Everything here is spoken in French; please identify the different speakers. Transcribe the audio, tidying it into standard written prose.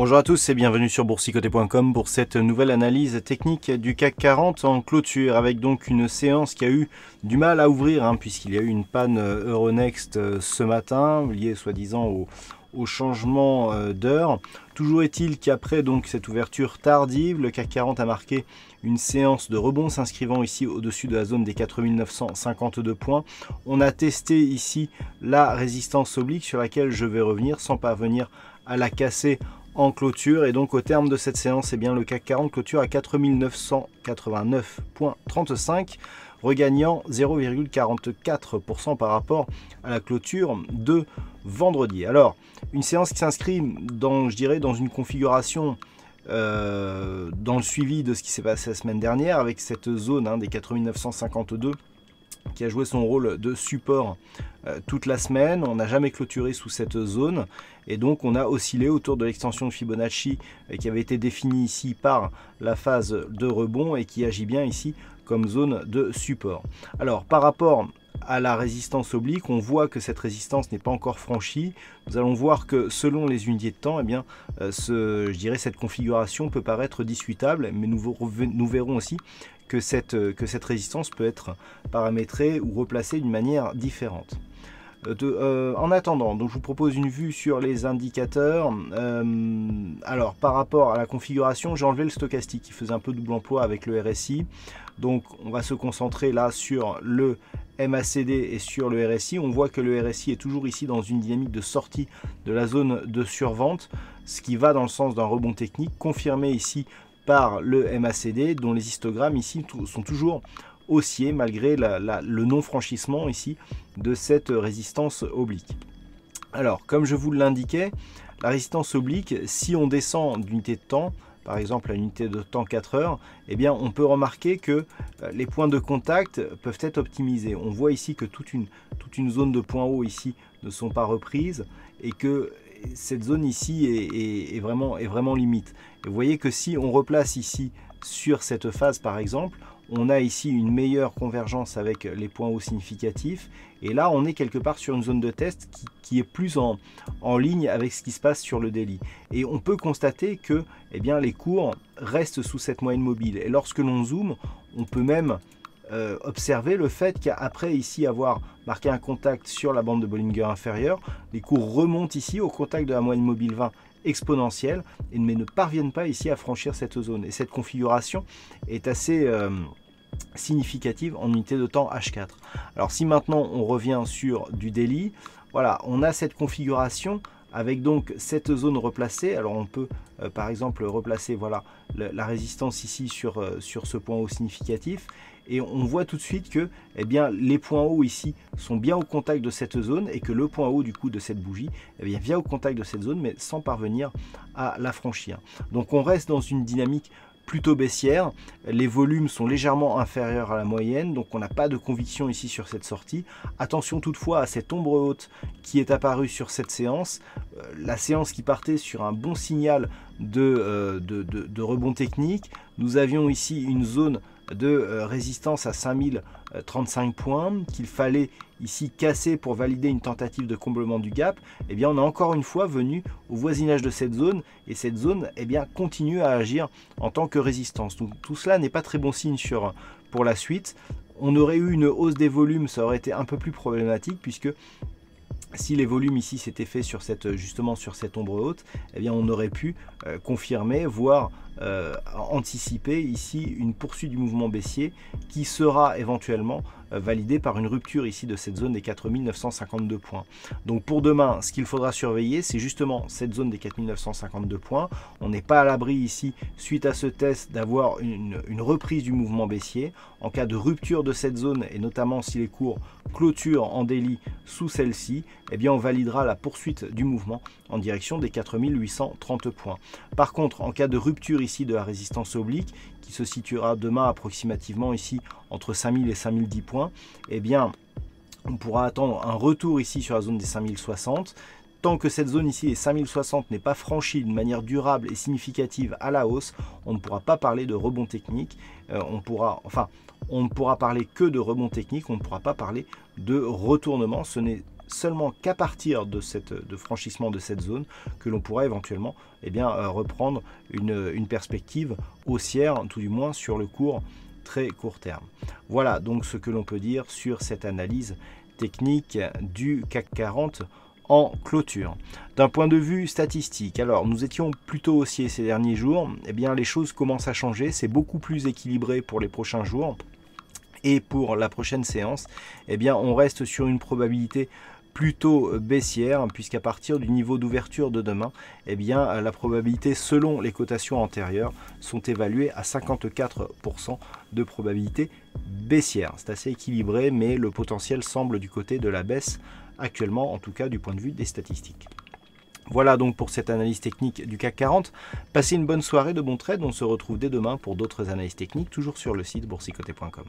Speaker 1: Bonjour à tous et bienvenue sur boursicoté.com pour cette nouvelle analyse technique du CAC 40 en clôture avec donc une séance qui a eu du mal à ouvrir puisqu'il y a eu une panne Euronext ce matin liée soi-disant au changement d'heure. Toujours est-il qu'après donc cette ouverture tardive, le CAC 40 a marqué une séance de rebond s'inscrivant ici au-dessus de la zone des 4952 points. On a testé ici la résistance oblique sur laquelle je vais revenir sans parvenir à la casser en clôture, et donc au terme de cette séance, le CAC 40 clôture à 4989,35, regagnant 0,44% par rapport à la clôture de vendredi. Alors, une séance qui s'inscrit dans, je dirais, dans une configuration dans le suivi de ce qui s'est passé la semaine dernière, avec cette zone des 4952 qui a joué son rôle de support toute la semaine. On n'a jamais clôturé sous cette zone et donc on a oscillé autour de l'extension de Fibonacci qui avait été définie ici par la phase de rebond et qui agit bien ici comme zone de support. Alors par rapport à la résistance oblique, on voit que cette résistance n'est pas encore franchie. Nous allons voir que selon les unités de temps, je dirais cette configuration peut paraître discutable, mais nous verrons aussi que cette résistance peut être paramétrée ou replacée d'une manière différente. En attendant, donc je vous propose une vue sur les indicateurs. Alors par rapport à la configuration, j'ai enlevé le stochastique qui faisait un peu double emploi avec le RSI. Donc on va se concentrer là sur le MACD et sur le RSI. On voit que le RSI est toujours ici dans une dynamique de sortie de la zone de survente, ce qui va dans le sens d'un rebond technique confirmé ici par le MACD, dont les histogrammes ici sont toujours haussiers malgré le non-franchissement ici de cette résistance oblique. Alors, comme je vous l'indiquais, la résistance oblique, si on descend d'unité de temps, par exemple à l'unité de temps 4 heures, on peut remarquer que les points de contact peuvent être optimisés. On voit ici que toute une zone de points hauts ici ne sont pas reprises et que cette zone ici est vraiment limite. Et vous voyez que si on replace ici sur cette phase par exemple, on a ici une meilleure convergence avec les points hauts significatifs. Et là, on est quelque part sur une zone de test qui est plus en ligne avec ce qui se passe sur le daily. Et on peut constater que les cours restent sous cette moyenne mobile. Et lorsque l'on zoome, on peut même observer le fait qu'après ici avoir marqué un contact sur la bande de Bollinger inférieure, les cours remontent ici au contact de la moyenne mobile 20 exponentielle, mais ne parviennent pas ici à franchir cette zone. Et cette configuration est assez significative en unité de temps H4. Alors si maintenant on revient sur du daily, voilà, on a cette configuration avec donc cette zone replacée. Alors on peut par exemple replacer la résistance ici sur ce point haut significatif, et on voit tout de suite que les points hauts ici sont bien au contact de cette zone et que le point haut du coup de cette bougie vient au contact de cette zone mais sans parvenir à la franchir. Donc on reste dans une dynamique plutôt baissière, les volumes sont légèrement inférieurs à la moyenne, donc on n'a pas de conviction ici sur cette sortie. Attention toutefois à cette ombre haute qui est apparue sur cette séance, la séance qui partait sur un bon signal de rebond technique. Nous avions ici une zone de résistance à 5035 points qu'il fallait ici casser pour valider une tentative de comblement du gap. On est encore une fois venu au voisinage de cette zone, et cette zone continue à agir en tant que résistance. Donc tout cela n'est pas très bon signe pour la suite. On aurait eu une hausse des volumes, ça aurait été un peu plus problématique, puisque si les volumes ici s'étaient faits justement sur cette ombre haute, on aurait pu confirmer, voire anticiper ici une poursuite du mouvement baissier qui sera éventuellement validée par une rupture ici de cette zone des 4952 points. Donc pour demain, ce qu'il faudra surveiller, c'est justement cette zone des 4952 points. On n'est pas à l'abri ici, suite à ce test, d'avoir une reprise du mouvement baissier. En cas de rupture de cette zone, et notamment si les cours clôturent en daily sous celle-ci, on validera la poursuite du mouvement en direction des 4830 points. Par contre, en cas de rupture ici de la résistance oblique, qui se situera demain approximativement ici entre 5000 et 5010 points, on pourra attendre un retour ici sur la zone des 5060. Tant que cette zone ici, les 5060, n'est pas franchie de manière durable et significative à la hausse, on ne pourra pas parler de rebond technique. On ne pourra parler que de rebond technique, on ne pourra pas parler de retournement. Ce n'est seulement qu'à partir de franchissement de cette zone que l'on pourra éventuellement reprendre une perspective haussière, tout du moins sur le très court terme. Voilà donc ce que l'on peut dire sur cette analyse technique du CAC 40 en clôture. D'un point de vue statistique, alors nous étions plutôt haussiers ces derniers jours, les choses commencent à changer, c'est beaucoup plus équilibré pour les prochains jours. Et pour la prochaine séance, on reste sur une probabilité plutôt baissière, puisqu'à partir du niveau d'ouverture de demain, la probabilité selon les cotations antérieures sont évaluées à 54% de probabilité baissière. C'est assez équilibré, mais le potentiel semble du côté de la baisse actuellement, en tout cas du point de vue des statistiques. Voilà donc pour cette analyse technique du CAC 40. Passez une bonne soirée, de bons trades. On se retrouve dès demain pour d'autres analyses techniques, toujours sur le site boursicoté.com.